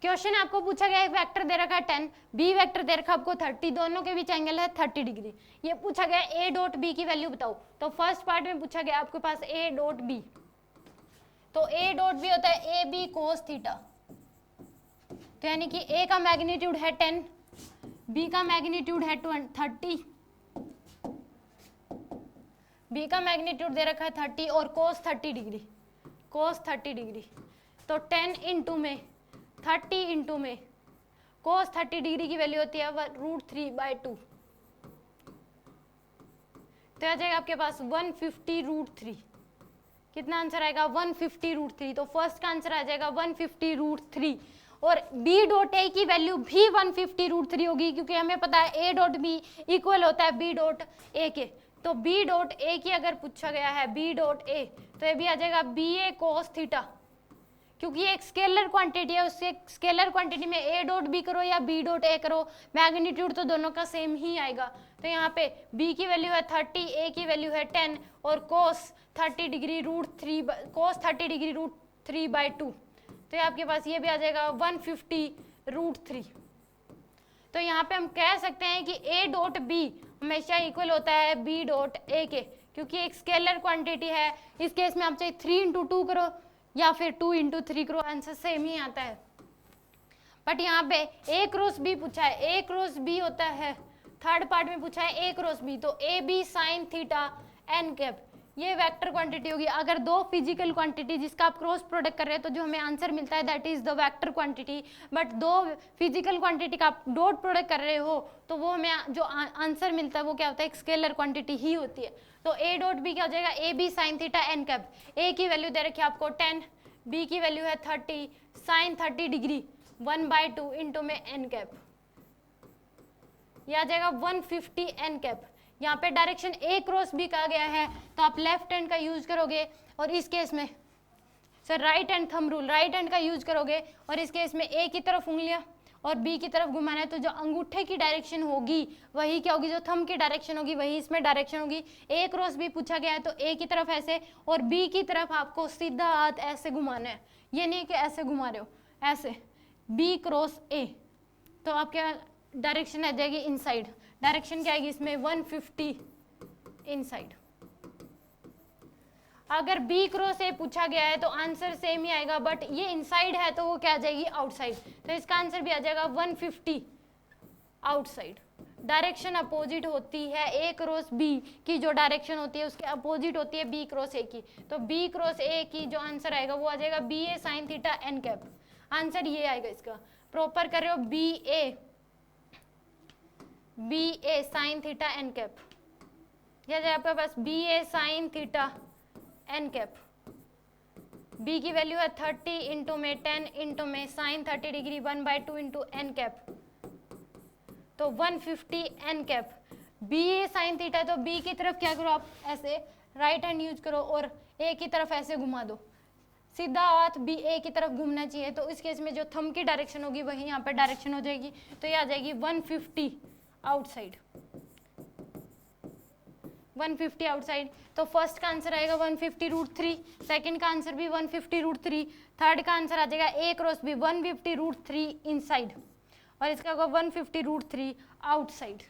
Question आपको पूछा गया, एक वेक्टर दे रखा है 10, बी वेक्टर दे रखा है आपको 30, दोनों के बीच एंगल है 30 डिग्री। ये पूछा गया ए डॉट बी की वैल्यू बताओ। तो फर्स्ट पार्ट में पूछा गया आपके पास ए डॉट बी, तो ए डॉट बी होता है ए बी कोस थीटा। तो यानी कि ए का मैग्नीट्यूड है 10, बी का मैग्नीट्यूड है 30, बी का मैग्नीट्यूड दे रखा है 30 और कोस 30 डिग्री, कोस 30 डिग्री। तो 10 इंटू में 30 इंटू में कोस 30 डिग्री की वैल्यू होती है √3/2। तो आ जाएगा आपके पास 150√3। कितना आंसर आएगा 150√3। तो फर्स्ट का आंसर आ जाएगा 150√3। और बी डॉट ए की वैल्यू भी 150√3 होगी, क्योंकि हमें पता है ए डॉट बी इक्वल होता है बी डॉट ए के। तो बी डॉट ए की अगर पूछा गया है बी डॉट ए, तो ये भी आ जाएगा बी ए कोस थीटा, क्योंकि ये एक स्केलर क्वांटिटी है, उससे स्केलर क्वांटिटी में ए डॉट बी करो या बी डॉट ए करो, मैग्नीट्यूड तो दोनों का सेम ही आएगा। तो यहाँ पे बी की वैल्यू है 30, ए की वैल्यू है 10 और कोस 30 डिग्री √3/2। तो आपके पास ये भी आ जाएगा 150√3। तो यहाँ पे हम कह सकते हैं कि ए डॉट बी हमेशा इक्वल होता है बी डॉट ए के, क्योंकि एक स्केलर क्वांटिटी है। इस केस में आप चाहे 3 × 2 करो या फिर 2 × 3 करो, आंसर सेम ही आता है। बट यहाँ पे ए क्रॉस बी पूछा है, ए क्रॉस बी होता है, थर्ड पार्ट में पूछा है ए क्रॉस बी, तो A B sine theta n cap, ये वेक्टर क्वांटिटी होगी। अगर दो फिजिकल क्वांटिटी जिसका आप क्रॉस प्रोडक्ट कर रहे हैं तो जो हमें आंसर मिलता है that is the vector quantity. But दो फिजिकल क्वांटिटी का आप डॉट प्रोडक्ट कर रहे हो तो वो हमें जो आंसर मिलता है वो क्या होता है, एक स्केलर क्वांटिटी ही होती है। तो ए डॉट बी क्या हो जाएगा, A B sine theta n cap. A की वैल्यू दे रखी है आपको 10, बी की वैल्यू है 30, साइन 30 डिग्री 1/2 इंटू में एन कैप, यह आ जाएगा 150 एन कैप। यहाँ पे डायरेक्शन ए क्रॉस बी कहा गया है तो आप लेफ्ट हैंड का यूज करोगे, और इस केस में sir right hand thumb rule, right hand का यूज करोगे, और इस केस में ए की तरफ उंगलियां और बी की तरफ घुमाना है। तो जो अंगूठे की डायरेक्शन होगी वही क्या होगी, जो थंब की डायरेक्शन होगी वही इसमें डायरेक्शन होगी। ए क्रॉस बी पूछा गया है तो ए की तरफ ऐसे और बी की तरफ आपको सीधा हाथ ऐसे घुमाना है, ये नहीं कि ऐसे घुमा रहे हो, ऐसे बी क्रॉस ए। तो आपके डायरेक्शन आ जाएगी इनसाइड, डायरेक्शन क्या आएगी इसमें 150 इनसाइड। अगर बी क्रॉस ए पूछा गया है तो आंसर सेम ही आएगा, बट ये इनसाइड है तो वो क्या आ जाएगी आउटसाइड। तो इसका आंसर भी आ जाएगा 150 आउटसाइड। डायरेक्शन अपोजिट होती है, ए क्रॉस बी की जो डायरेक्शन होती है उसके अपोजिट होती है बी क्रॉस ए की। तो बी क्रॉस ए की जो आंसर आएगा वो आ जाएगा B A sine theta n cap. Answer ये आएगा इसका। प्रॉपर कर रहे हो B A sine theta n cap, यह जाए आपके पास B A sine theta n cap. B की वैल्यू है 30 इंटू में 10 इंटू में sine 30 degree 1/2 into n cap, तो 150 n cap. B A sine theta, तो बी की तरफ क्या करो आप, ऐसे राइट हैंड यूज करो और ए की तरफ ऐसे घुमा दो, सीधा हाथ बी ए की तरफ घूमना चाहिए। तो इस केस में जो थंब की डायरेक्शन होगी वही यहाँ पर डायरेक्शन हो जाएगी, तो ये आ जाएगी 150 आउटसाइड, 150 आउटसाइड। तो फर्स्ट का आंसर आएगा 150√3, सेकंड का आंसर भी 150√3, थर्ड का आंसर आ जाएगा ए क्रॉस बी 150√3 इनसाइड, और इसका होगा 150√3 आउटसाइड।